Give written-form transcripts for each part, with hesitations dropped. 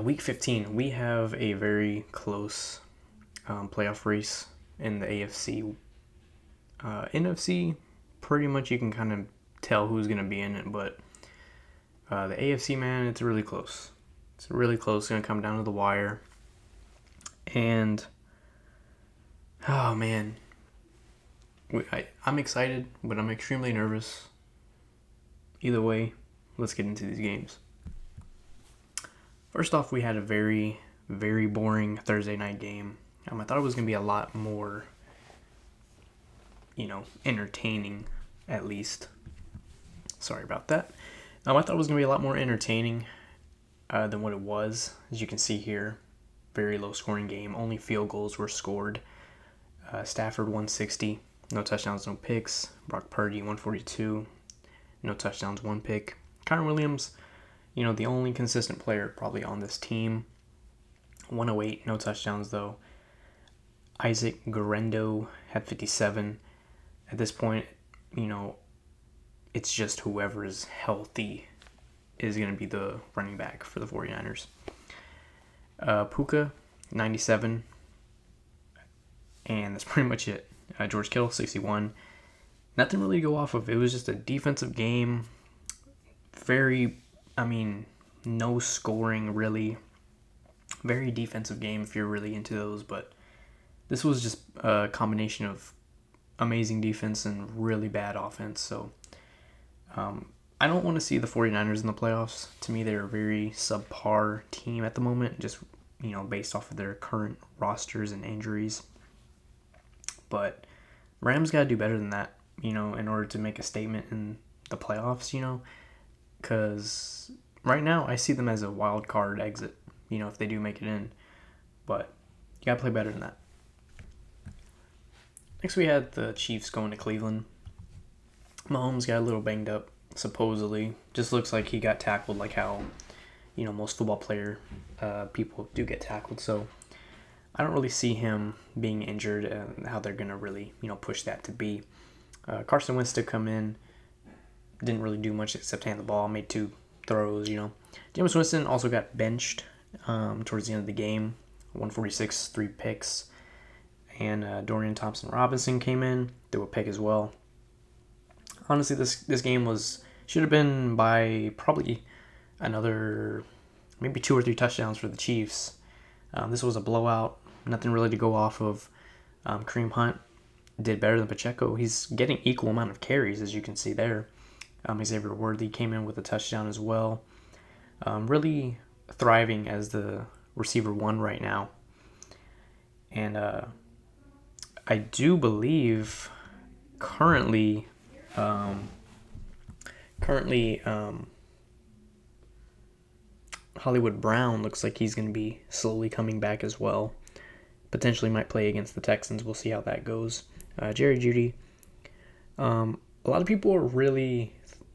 Week 15, we have a very close playoff race in the AFC. NFC, pretty much you can kind of tell who's going to be in it, but the AFC, man, it's really close. It's really close. It's going to come down to the wire. And, oh, man. I'm excited, but I'm extremely nervous. Either way, let's get into these games. First off, we had a very, very boring Thursday night game. I thought it was going to be a lot more, entertaining, at least. Sorry about that. I thought it was going to be a lot more entertaining than what it was. As you can see here, very low-scoring game. Only field goals were scored. Stafford, 160. No touchdowns, no picks. Brock Purdy, 142. No touchdowns, one pick. Kyren Williams, the only consistent player probably on this team. 108, no touchdowns though. Isaac Guerrero had 57. At this point, it's just whoever is healthy is going to be the running back for the 49ers. Puka, 97. And that's pretty much it. George Kittle, 61. Nothing really to go off of. It was just a defensive game. No scoring really. Very defensive game if you're really into those, but this was just a combination of amazing defense and really bad offense. So I don't want to see the 49ers in the playoffs. To me, they're a very subpar team at the moment, just based off of their current rosters and injuries. But Rams got to do better than that, in order to make a statement in the playoffs, because right now I see them as a wild card exit, if they do make it in. But you got to play better than that. Next, we had the Chiefs going to Cleveland. Mahomes got a little banged up, supposedly. Just looks like he got tackled like how, most football player people do get tackled. So I don't really see him being injured and how they're going to really, push that to be. Carson Wentz to come in. Didn't really do much except hand the ball. Made 2 throws, Jameis Winston also got benched towards the end of the game. 146, 3 picks. And Dorian Thompson-Robinson came in. Threw a pick as well. Honestly, this game should have been by probably another maybe 2 or 3 touchdowns for the Chiefs. This was a blowout. Nothing really to go off of. Kareem Hunt did better than Pacheco. He's getting equal amount of carries, as you can see there. Xavier Worthy came in with a touchdown as well. Really thriving as the receiver 1 right now. And I do believe currently Hollywood Brown looks like he's going to be slowly coming back as well. Potentially might play against the Texans. We'll see how that goes. Jerry Jeudy. A lot of people are really,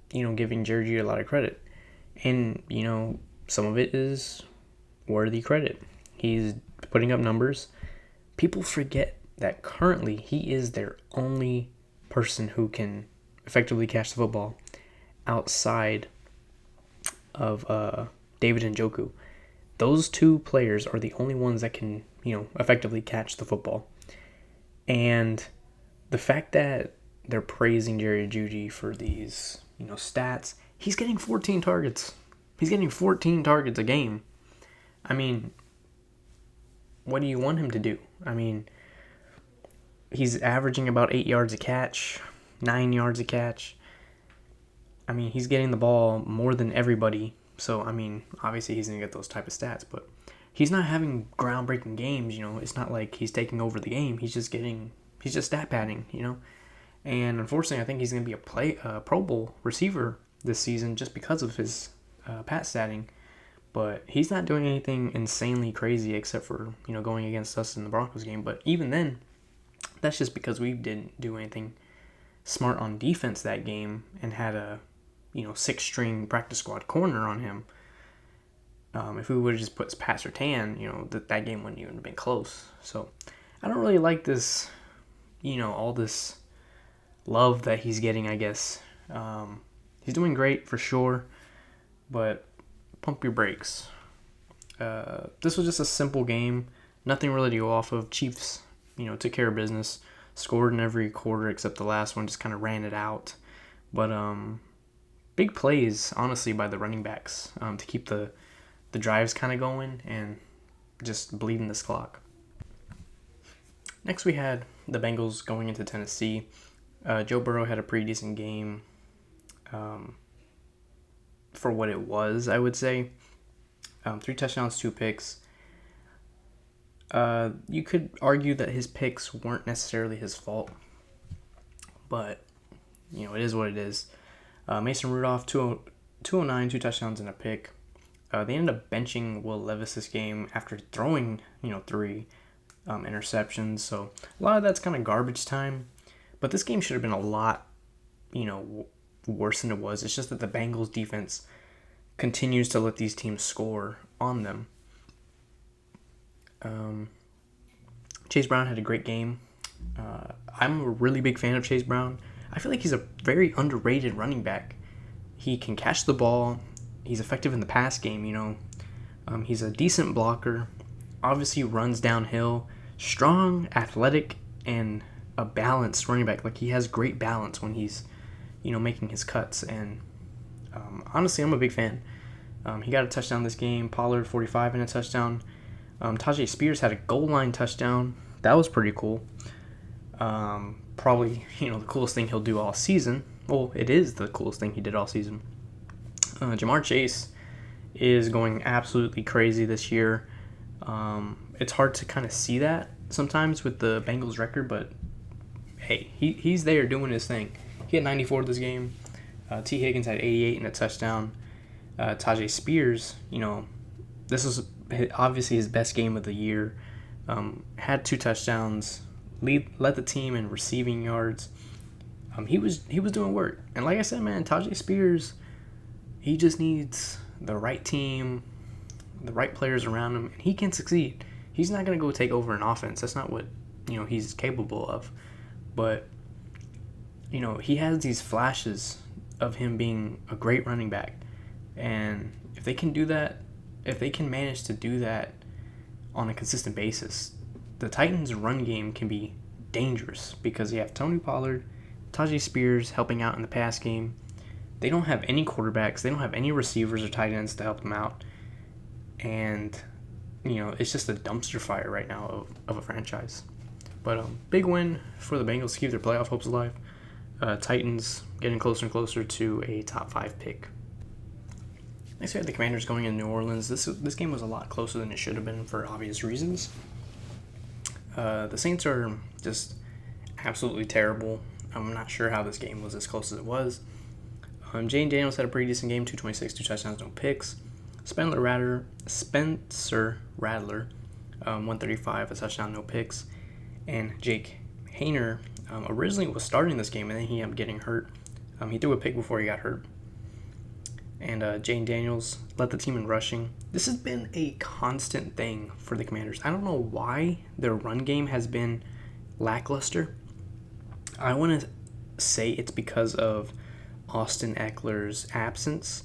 giving Jerry Jeudy a lot of credit. And, some of it is worthy credit. He's putting up numbers. People forget that currently he is their only person who can effectively catch the football outside of David Njoku. Those 2 players are the only ones that can, effectively catch the football. And the fact that they're praising Jerry Jeudy for these, stats, he's getting 14 targets. He's getting 14 targets a game. What do you want him to do? He's averaging about 8 yards a catch, 9 yards a catch. He's getting the ball more than everybody. So, obviously he's going to get those type of stats. But he's not having groundbreaking games, It's not like he's taking over the game. He's just stat padding, And unfortunately, I think he's going to be a Pro Bowl receiver this season just because of his pat statting. But he's not doing anything insanely crazy except for, going against us in the Broncos game. But even then, that's just because we didn't do anything smart on defense that game and had a, 6-string practice squad corner on him. If we would have just put Pat Surtain, that game wouldn't even have been close. So I don't really like this, all this love that he's getting, I guess. He's doing great for sure, but pump your brakes. This was just a simple game. Nothing really to go off of. Chiefs, took care of business. Scored in every quarter except the last one. Just kind of ran it out. But big plays, honestly, by the running backs to keep the drives kind of going and just bleeding this clock. Next, we had the Bengals going into Tennessee. Joe Burrow had a pretty decent game for what it was, I would say. 3 touchdowns, 2 picks. You could argue that his picks weren't necessarily his fault, but it is what it is. Mason Rudolph, 209, 2 touchdowns and a pick. They ended up benching Will Levis this game after throwing 3 interceptions. So a lot of that's kind of garbage time. But this game should have been a lot, worse than it was. It's just that the Bengals defense continues to let these teams score on them. Chase Brown had a great game. I'm a really big fan of Chase Brown. I feel like he's a very underrated running back. He can catch the ball. He's effective in the pass game, He's a decent blocker. Obviously runs downhill. Strong, athletic, and a balanced running back. Like, he has great balance when he's, making his cuts. And honestly, I'm a big fan. He got a touchdown this game. Pollard, 45 and a touchdown. Tajay Spears had a goal line touchdown. That was pretty cool. Probably, the coolest thing he'll do all season. Well, it is the coolest thing he did all season. Jamar Chase is going absolutely crazy this year. It's hard to kind of see that sometimes with the Bengals record, but hey, he's there doing his thing. He had 94 this game. T. Higgins had 88 and a touchdown. Tajay Spears, this is obviously his best game of the year. Had 2 touchdowns, led the team in receiving yards. He was doing work. And like I said, man, Tajay Spears, he just needs the right team, the right players around him, and he can succeed. He's not going to go take over an offense. That's not what, he's capable of. But, he has these flashes of him being a great running back. And if they can do that, if they can manage to do that on a consistent basis, the Titans' run game can be dangerous because you have Tony Pollard, Tajay Spears helping out in the pass game. They don't have any quarterbacks. They don't have any receivers or tight ends to help them out. And, it's just a dumpster fire right now of a franchise. But big win for the Bengals to keep their playoff hopes alive. Titans getting closer and closer to a top 5 pick. Next, we had the Commanders going in New Orleans. This game was a lot closer than it should have been for obvious reasons. The Saints are just absolutely terrible. I'm not sure how this game was as close as it was. Jane Daniels had a pretty decent game, 226, 2 touchdowns, no picks. Spencer Rattler, 135, a touchdown, no picks. And Jake Hayner originally was starting this game, and then he ended up getting hurt. He threw a pick before he got hurt. And Jane Daniels led the team in rushing. This has been a constant thing for the Commanders. I don't know why their run game has been lackluster. I want to say it's because of Austin Eckler's absence,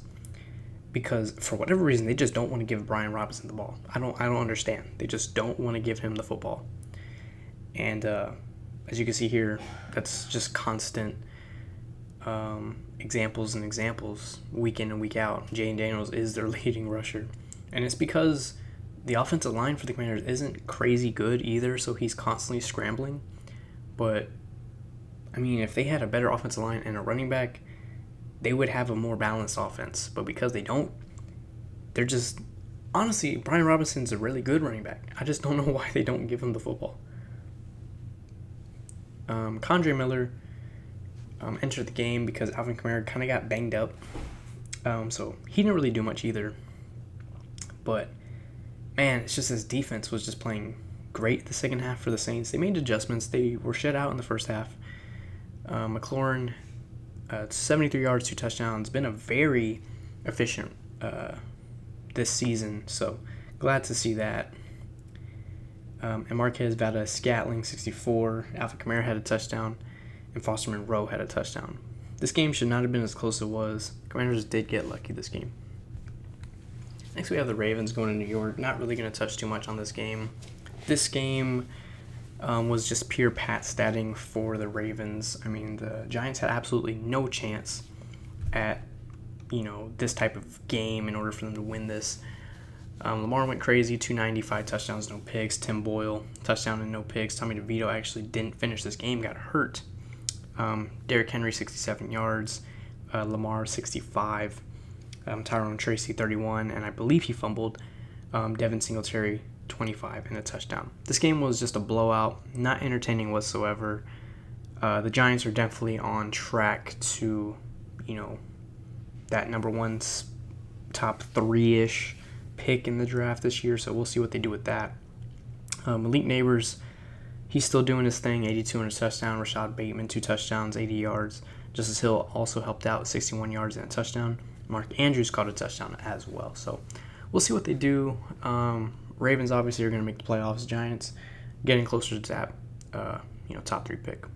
because for whatever reason they just don't want to give Brian Robinson the ball. I don't understand. They just don't want to give him the football. And as you can see here, that's just constant examples and examples week in and week out. Jane Daniels is their leading rusher, and it's because the offensive line for the Commanders isn't crazy good either, so he's constantly scrambling. But I mean, if they had a better offensive line and a running back, they would have a more balanced offense. But because they don't, they're just... Honestly, Brian Robinson's a really good running back. I just don't know why they don't give him the football. Kondre Miller entered the game because Alvin Kamara kind of got banged up. So he didn't really do much either. But, man, it's just his defense was just playing great the second half for the Saints. They made adjustments. They were shut out in the first half. McLaurin, 73 yards, 2 touchdowns. Been a very efficient this season, so glad to see that. And Marquez Valdes-Scantling, 64. Alvin Kamara had a touchdown, and Foster Monroe had a touchdown. This game should not have been as close as it was. Commanders did get lucky this game. Next, we have the Ravens going to New York. Not really going to touch too much on this game. This game was just pure pat statting for the Ravens. I mean, the Giants had absolutely no chance at, this type of game in order for them to win this. Lamar went crazy, 295 touchdowns, no picks. Tim Boyle, touchdown and no picks. Tommy DeVito actually didn't finish this game, got hurt. Derrick Henry, 67 yards. Lamar, 65. Tyrone Tracy, 31, and I believe he fumbled. Devin Singletary, 25, and a touchdown. This game was just a blowout, not entertaining whatsoever. The Giants are definitely on track to, that number one top 3-ish pick in the draft this year, so we'll see what they do with that. Malik Neighbors, he's still doing his thing, 82 and a touchdown. Rashad Bateman, 2 touchdowns, 80 yards. Justice Hill also helped out, 61 yards and a touchdown. Mark Andrews caught a touchdown as well, so we'll see what they do. Ravens obviously are going to make the playoffs. Giants getting closer to that, top 3 pick.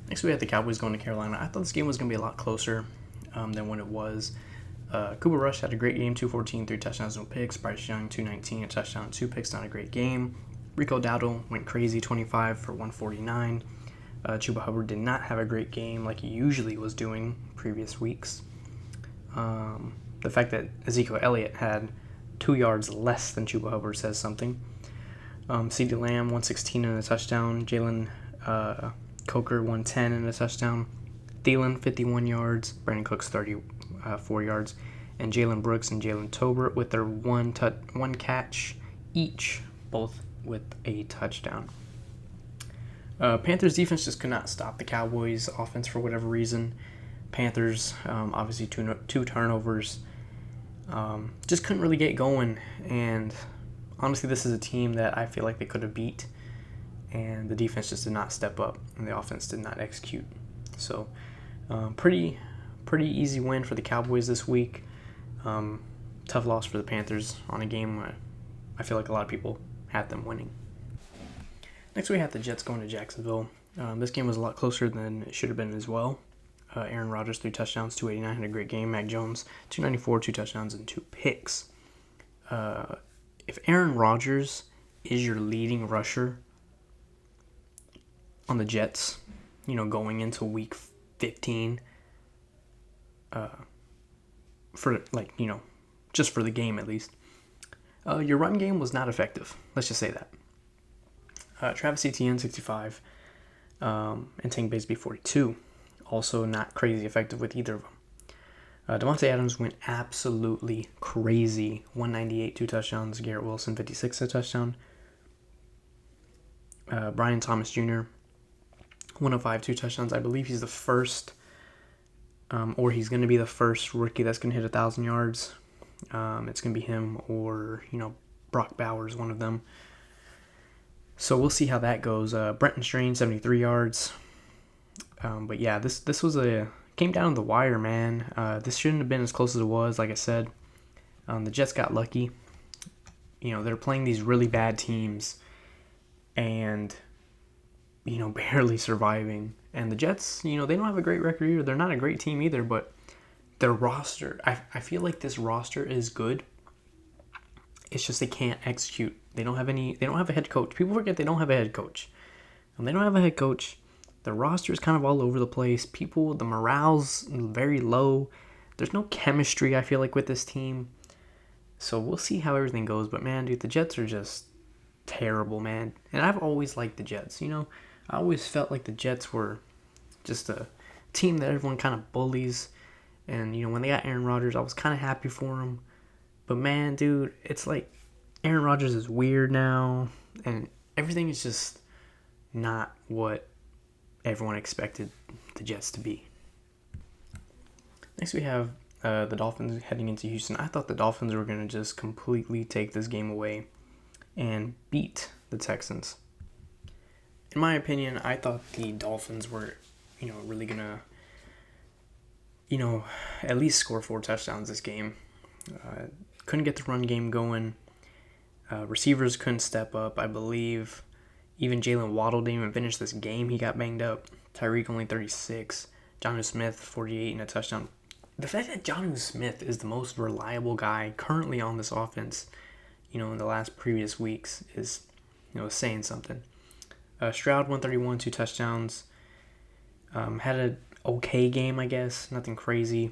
Next, we have the Cowboys going to Carolina. I thought this game was going to be a lot closer than what it was. Cooper Rush had a great game, 214, 3 touchdowns, no picks. Bryce Young, 219, a touchdown, 2 picks, not a great game. Rico Dowdle went crazy, 25 for 149. Chuba Hubbard did not have a great game like he usually was doing previous weeks. The fact that Ezekiel Elliott had 2 yards less than Chuba Hubbard says something. CeeDee Lamb, 116 and a touchdown. Jalen Coker, 110 and a touchdown. Thielen, 51 yards. Brandon Cooks, 34 yards. And Jalen Brooks and Jalen Tolbert with their one catch each, both with a touchdown. Panthers defense just could not stop the Cowboys offense for whatever reason. Panthers, obviously two turnovers, just couldn't really get going. And honestly, this is a team that I feel like they could have beat, and the defense just did not step up, and the offense did not execute. So, pretty easy win for the Cowboys this week. Tough loss for the Panthers on a game I feel like a lot of people had them winning. Next, we have the Jets going to Jacksonville. This game was a lot closer than it should have been as well. Aaron Rodgers, 3 touchdowns, 289, had a great game. Mac Jones, 294, 2 touchdowns, and 2 picks. If Aaron Rodgers is your leading rusher on the Jets, going into week 15, just for the game at least, your run game was not effective. Let's just say that. Travis Etienne, 65, and Tank Bigsby, 42. Also not crazy effective with either of them. Devontae Adams went absolutely crazy. 198, 2 touchdowns. Garrett Wilson, 56, a touchdown. Brian Thomas Jr., 105, 2 touchdowns. I believe he's the first, or he's going to be the first rookie that's going to hit 1,000 yards. It's going to be him or, Brock Bowers, one of them. So we'll see how that goes. Brenton Strain, 73 yards. But yeah, this came down to the wire, man. This shouldn't have been as close as it was. Like I said, the Jets got lucky. They're playing these really bad teams and, barely surviving. And the Jets, they don't have a great record either. They're not a great team either, but their roster, I feel like this roster is good. It's just they can't execute. They don't have a head coach. People forget they don't have a head coach. When they don't have a head coach, the roster is kind of all over the place. The morale's very low. There's no chemistry, I feel like, with this team. So we'll see how everything goes. But, man, dude, the Jets are just terrible, man. And I've always liked the Jets, I always felt like the Jets were just a team that everyone kind of bullies. And, when they got Aaron Rodgers, I was kind of happy for him. But, man, dude, it's like Aaron Rodgers is weird now. And everything is just not what everyone expected the Jets to be. Next, we have the Dolphins heading into Houston. I thought the Dolphins were going to just completely take this game away and beat the Texans. In my opinion, I thought the Dolphins were, really going to, at least score 4 touchdowns this game. Couldn't get the run game going. Receivers couldn't step up. I believe even Jalen Waddle didn't even finish this game. He got banged up. Tyreek only 36. Jonnu Smith, 48 and a touchdown. the fact that Jonnu Smith is the most reliable guy currently on this offense, in the last previous weeks is, saying something. Stroud 131, 2 touchdowns. Had an okay game, I guess. Nothing crazy.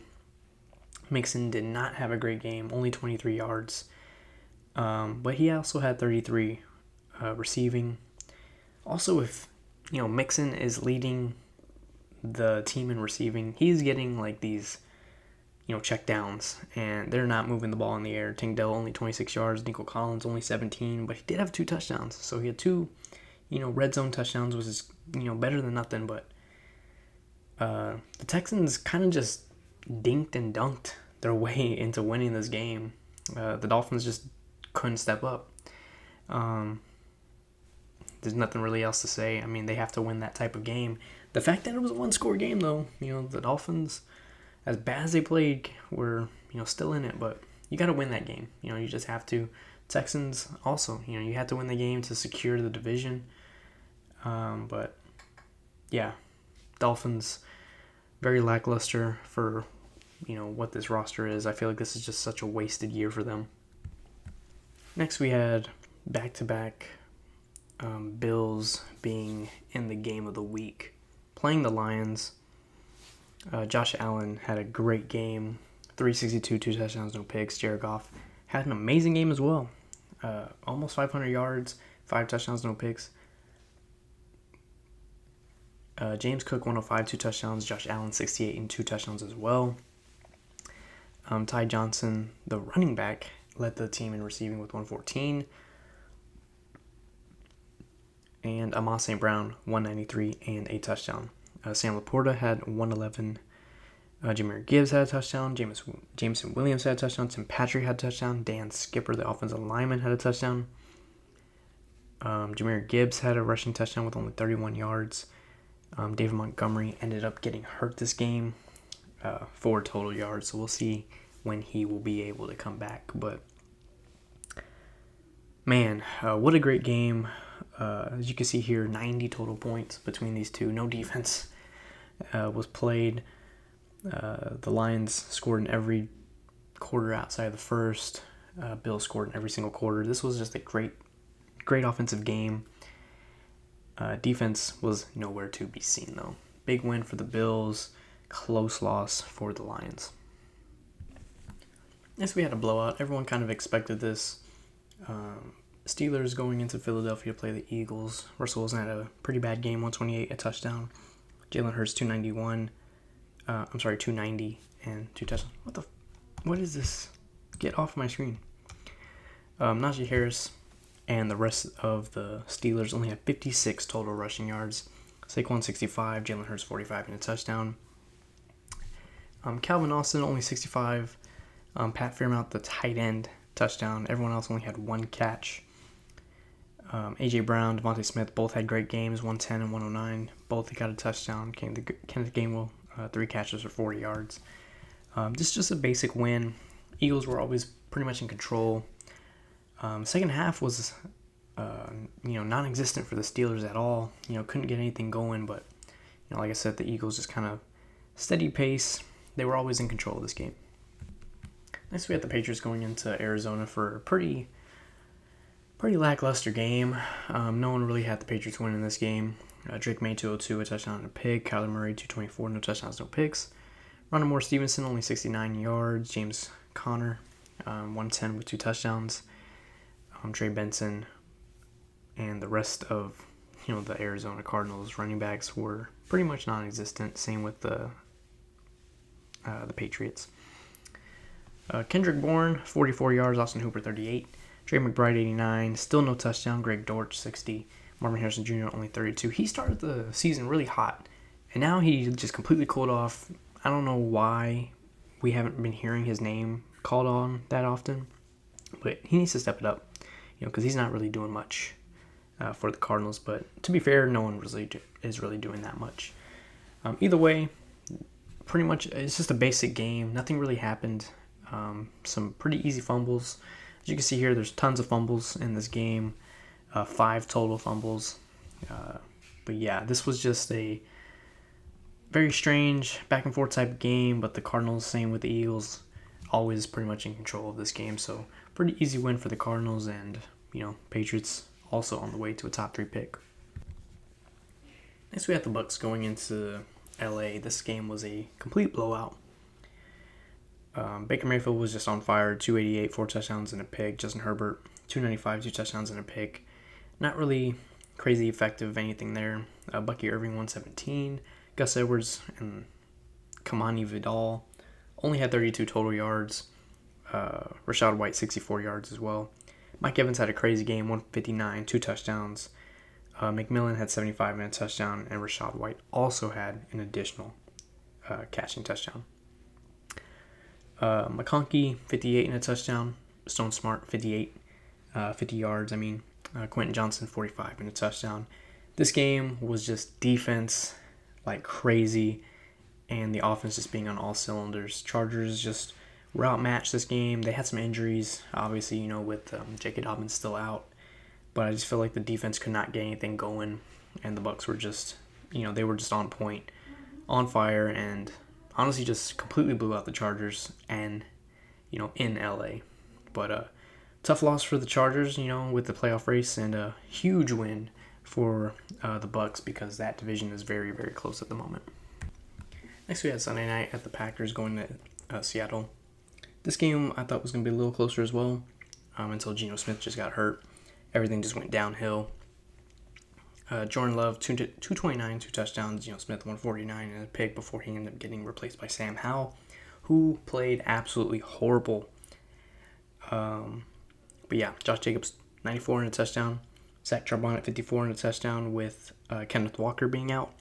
Mixon did not have a great game, only 23 yards. But he also had 33 receiving. Also, if, Mixon is leading the team in receiving, he's getting like these, check downs, and they're not moving the ball in the air. Tank Dell only 26 yards, Nico Collins only 17, but he did have 2 touchdowns. So he had 2, red zone touchdowns, which is, better than nothing. But the Texans kind of just dinked and dunked their way into winning this game. The Dolphins just couldn't step up. There's nothing really else to say. I mean, they have to win that type of game. The fact that it was a one-score game, though, the Dolphins, as bad as they played, were, still in it. But you got to win that game. You just have to. Texans also, you had to win the game to secure the division. But, yeah, Dolphins, very lackluster for, what this roster is. I feel like this is just such a wasted year for them. Next, we had back-to-back Bills being in the game of the week, playing the Lions. Josh Allen had a great game, 362, 2 touchdowns, no picks. Jared Goff had an amazing game as well, almost 500 yards, 5 touchdowns, no picks. James Cook 105, 2 touchdowns. Josh Allen 68 and 2 touchdowns as well. Ty Johnson, the running back, led the team in receiving with 114. And Amon St. Brown, 193 and a touchdown. Sam Laporta had 111. Jahmyr Gibbs had a touchdown. Jameson Williams had a touchdown. Tim Patrick had a touchdown. Dan Skipper, the offensive lineman, had a touchdown. Jahmyr Gibbs had a rushing touchdown with only 31 yards. David Montgomery ended up getting hurt this game, 4 total yards. So we'll see when he will be able to come back. But, man, what a great game. As you can see here, 90 total points between these two. No defense was played. The Lions scored in every quarter outside of the first. Bills scored in every single quarter. This was just a great offensive game. Defense was nowhere to be seen, though. Big win for the Bills. Close loss for the Lions. Yes, we had a blowout. Everyone kind of expected this. Steelers going into Philadelphia to play the Eagles. Russell Wilson had a pretty bad game, 128, a touchdown. Jalen Hurts, 290 and 2 touchdowns. What is this? Get off my screen. Najee Harris and the rest of the Steelers only had 56 total rushing yards. Saquon 65, Jalen Hurts 45 and a touchdown. Calvin Austin only 65. Pat Fairmount, the tight end, touchdown. Everyone else only had 1 catch. A.J. Brown, Devontae Smith both had great games, 110 and 109. Both got a touchdown. Kenneth Gainwell, 3 catches for 40 yards. Just a basic win. Eagles were always pretty much in control. Second half was, non-existent for the Steelers at all. Couldn't get anything going, but, like I said, the Eagles just kind of steady pace. They were always in control of this game. Next, we had the Patriots going into Arizona for a pretty lackluster game. No one really had the Patriots winning this game. Drake May 202, a touchdown and a pick. Kyler Murray 224, no touchdowns, no picks. Ronald Moore Stevenson only 69 yards. James Conner 110 with 2 touchdowns. Trey Benson and the rest of the Arizona Cardinals running backs were pretty much non-existent. Same with the Patriots. Kendrick Bourne 44 yards. Austin Hooper 38. Trey McBride 89. Still no touchdown. Greg Dortch 60. Marvin Harrison Jr. only 32. He started the season really hot, and now he just completely cooled off. I don't know why we haven't been hearing his name called on that often, but he needs to step it up, because he's not really doing much for the Cardinals. But to be fair, no one is really doing that much. Either way, pretty much it's just a basic game. Nothing really happened. Some pretty easy fumbles. As you can see here, there's tons of fumbles in this game. 5 total fumbles. But yeah, this was just a very strange back and forth type of game, but the Cardinals, same with the Eagles, always pretty much in control of this game. So pretty easy win for the Cardinals, and Patriots also on the way to a top 3 pick. Next we have the Bucs going into LA. This game was a complete blowout. Baker Mayfield was just on fire. 288, 4 touchdowns and a pick. Justin Herbert, 295, 2 touchdowns and a pick. Not really crazy effective anything there. Bucky Irving, 117. Gus Edwards and Kamani Vidal only had 32 total yards. Rachaad White, 64 yards as well. Mike Evans had a crazy game, 159, 2 touchdowns. McMillan had 75 and a touchdown, and Rachaad White also had an additional catching touchdown. McConkey, 58 and a touchdown. Stone Smart, 50 yards. Quentin Johnson, 45 and a touchdown. This game was just defense like crazy, and the offense just being on all cylinders. Chargers just were outmatched this game. They had some injuries, obviously, with J.K. Dobbins still out. But I just feel like the defense could not get anything going, and the Bucs were just, they were just on point, on fire, and honestly just completely blew out the Chargers and, in LA. But tough loss for the Chargers, with the playoff race, and a huge win for the Bucs because that division is very, very close at the moment. Next we had Sunday night at the Packers going to Seattle. This game I thought was going to be a little closer as well until Geno Smith just got hurt. Everything just went downhill. Jordan Love, 229, 2 touchdowns. Geno Smith, 149 and a pick before he ended up getting replaced by Sam Howell, who played absolutely horrible. But yeah, Josh Jacobs, 94 and a touchdown. Zach Charbonnet, 54 and a touchdown with Kenneth Walker being out.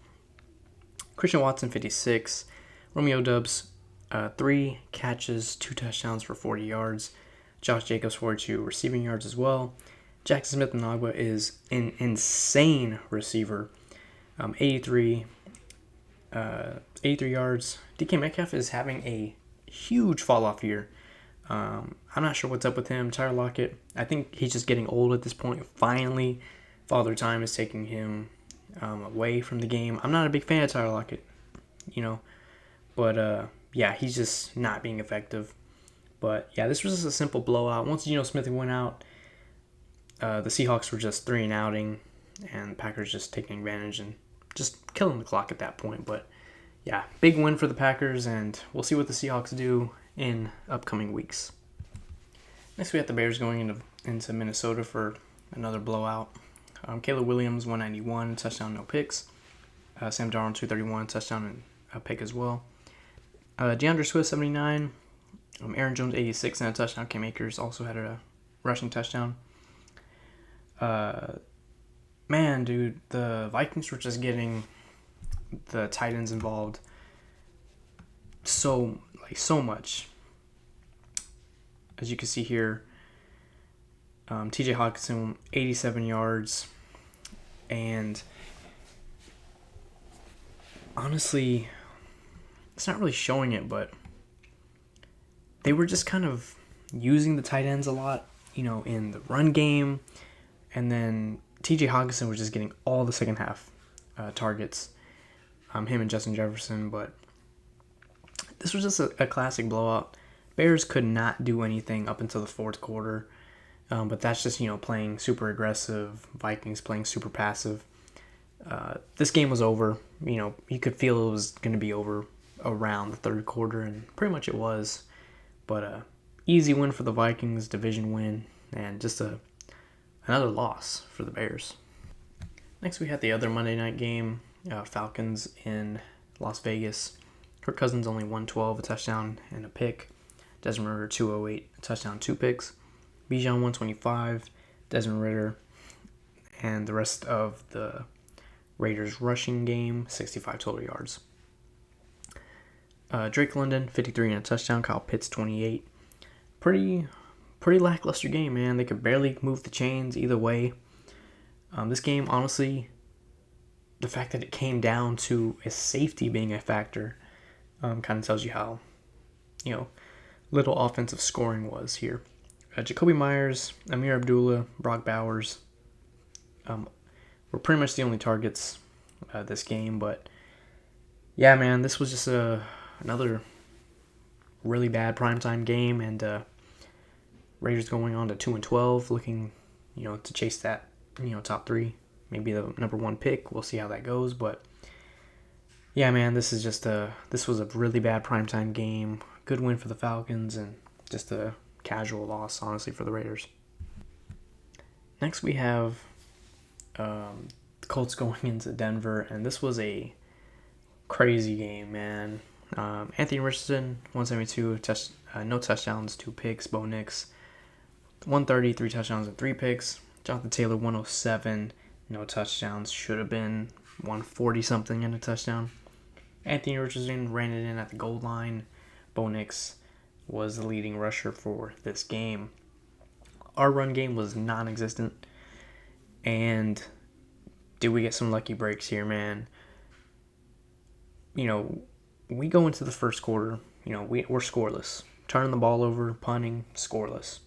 Christian Watson, 56. Romeo Doubs, 3 catches, 2 touchdowns for 40 yards. Josh Jacobs, 42 receiving yards as well. Jackson Smith-Njigba is an insane receiver. 83 yards. DK Metcalf is having a huge fall-off year. I'm not sure what's up with him. Tyler Lockett, I think he's just getting old at this point. Finally, Father Time is taking him away from the game. I'm not a big fan of Tyler Lockett, but yeah, he's just not being effective. But yeah, this was just a simple blowout. Once Geno Smith went out, the Seahawks were just 3-and-outing, and the Packers just taking advantage and just killing the clock at that point. But yeah, big win for the Packers, and we'll see what the Seahawks do in upcoming weeks. Next, we have the Bears going into Minnesota for another blowout. Caleb Williams, 191, touchdown, no picks. Sam Darnold, 231, touchdown and a pick as well. DeAndre Swift, 79. Aaron Jones, 86 and a touchdown. Cam Akers also had a rushing touchdown. Man, dude, the Vikings were just getting the tight ends involved so much. As you can see here, TJ Hawkinson, 87 yards, and honestly, it's not really showing it, but they were just kind of using the tight ends a lot, in the run game. And then TJ Hawkinson was just getting all the second half targets, him and Justin Jefferson. But this was just a classic blowout. Bears could not do anything up until the fourth quarter. But that's just, playing super aggressive. Vikings playing super passive. This game was over. You could feel it was going to be over around the third quarter, and pretty much it was. But easy win for the Vikings, division win, and just another loss for the Bears. Next, we had the other Monday night game, Falcons in Las Vegas. Kirk Cousins only 112, a touchdown and a pick. Desmond Ridder 208, a touchdown, 2 picks. Bijan 125, Desmond Ridder, and the rest of the Raiders rushing game, 65 total yards. Drake London 53 and a touchdown. Kyle Pitts 28. Pretty lackluster game, man. They could barely move the chains either way. This game, honestly, the fact that it came down to a safety being a factor kind of tells you how, little offensive scoring was here. Jacoby Myers, Amir Abdullah, Brock Bowers were pretty much the only targets this game, but yeah, man, this was just another really bad primetime game, and Raiders going on to 2-12, looking, to chase that, top three, maybe the number one pick. We'll see how that goes, but yeah, man, this was a really bad primetime game. Good win for the Falcons, and just a casual loss, honestly, for the Raiders. Next, we have the Colts going into Denver, and this was a crazy game, man. Anthony Richardson, 172, no touchdowns, 2 picks. Bo Nix, 130, 3 touchdowns and 3 picks. Jonathan Taylor, 107, no touchdowns. Should have been 140-something and a touchdown. Anthony Richardson ran it in at the goal line. Bo Nix was the leading rusher for this game. Our run game was non-existent. And did we get some lucky breaks here, man? We go into the first quarter, we're scoreless. Turning the ball over, punting, scoreless.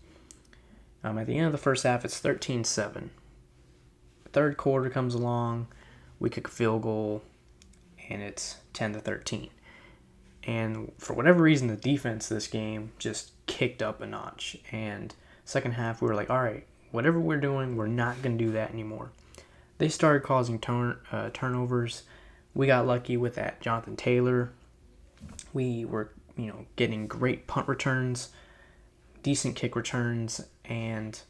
At the end of the first half, it's 13-7. Third quarter comes along, we kick a field goal, and it's 10-13. And for whatever reason, the defense this game just kicked up a notch. And second half, we were like, all right, whatever we're doing, we're not going to do that anymore. They started causing turnovers. We got lucky with that Jonathan Taylor. We were, getting great punt returns, decent kick returns, and,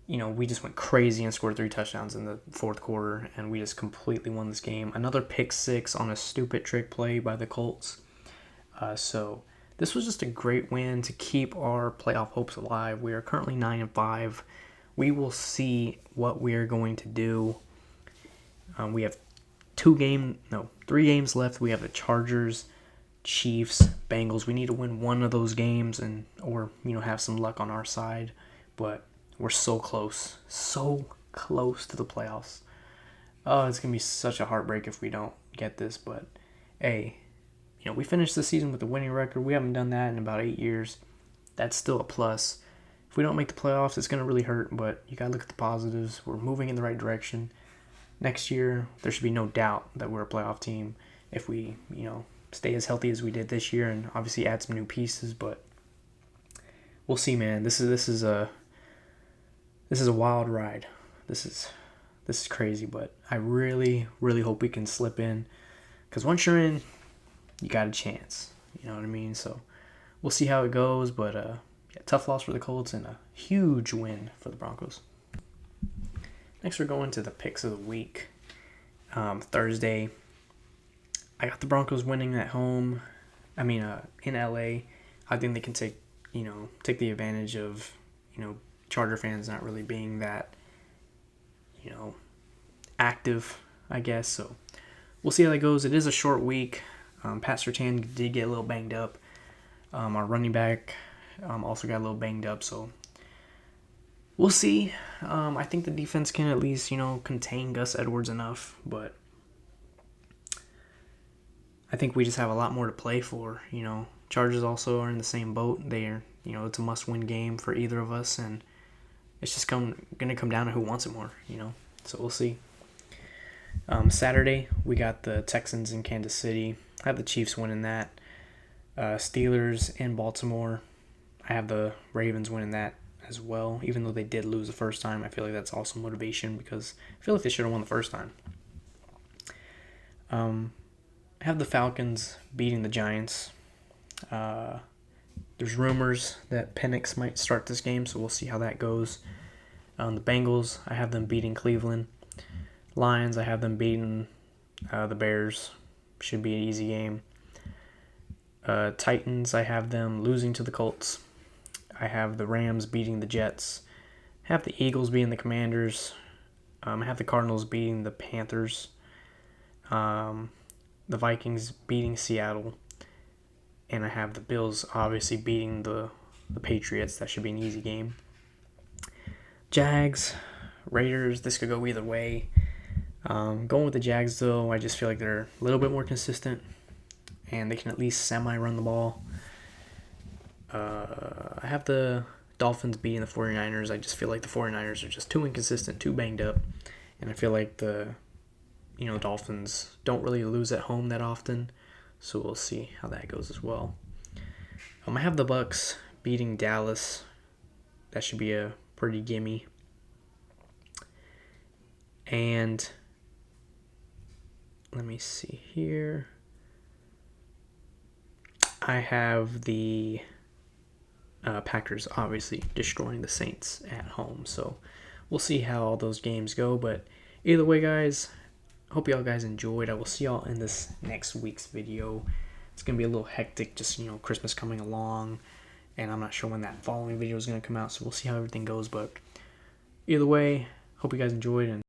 we just went crazy and scored 3 touchdowns in the fourth quarter, and we just completely won this game. Another pick 6 on a stupid trick play by the Colts. So this was just a great win to keep our playoff hopes alive. We are currently 9-5. We will see what we are going to do. We have 3 games left. We have the Chargers, Chiefs, Bengals. We need to win one of those games or have some luck on our side. But we're so close to the playoffs. Oh, it's going to be such a heartbreak if we don't get this. But, hey, we finished the season with a winning record. We haven't done that in about 8 years. That's still a plus. If we don't make the playoffs, it's going to really hurt. But you got to look at the positives. We're moving in the right direction. Next year, there should be no doubt that we're a playoff team if we, stay as healthy as we did this year and obviously add some new pieces. But we'll see, man. This is a wild ride. This is crazy, but I really, really hope we can slip in, because once you're in, you got a chance. You know what I mean? So we'll see how it goes. But tough loss for the Colts and a huge win for the Broncos. Next, we're going to the picks of the week. Thursday, I got the Broncos winning at home. In LA. I think they can take the advantage of, Charger fans not really being that, active, I guess. So we'll see how that goes. It is a short week. Pat Surtain did get a little banged up. Our running back also got a little banged up. So we'll see. I think the defense can at least, contain Gus Edwards enough. But I think we just have a lot more to play for. Chargers also are in the same boat. They're, it's a must-win game for either of us. And it's just going to come down to who wants it more, So we'll see. Saturday, we got the Texans in Kansas City. I have the Chiefs winning that. Steelers in Baltimore. I have the Ravens winning that as well. Even though they did lose the first time, I feel like that's also motivation, because I feel like they should have won the first time. I have the Falcons beating the Giants. There's rumors that Penix might start this game, so we'll see how that goes. The Bengals, I have them beating Cleveland. Lions, I have them beating the Bears. Should be an easy game. Titans, I have them losing to the Colts. I have the Rams beating the Jets. I have the Eagles beating the Commanders. I have the Cardinals beating the Panthers. The Vikings beating Seattle. And I have the Bills obviously beating the Patriots. That should be an easy game. Jags, Raiders, this could go either way. Going with the Jags, though, I just feel like they're a little bit more consistent, and they can at least semi-run the ball. I have the Dolphins beating the 49ers. I just feel like the 49ers are just too inconsistent, too banged up, and I feel like the Dolphins don't really lose at home that often. So we'll see how that goes as well. I have the Bucs beating Dallas. That should be a pretty gimme. And let me see here. I have the Packers obviously destroying the Saints at home. So we'll see how all those games go. But either way, guys, hope y'all guys enjoyed. I will see y'all in this next week's video. It's going to be a little hectic, just, Christmas coming along. And I'm not sure when that following video is going to come out. So we'll see how everything goes. But either way, hope you guys enjoyed. And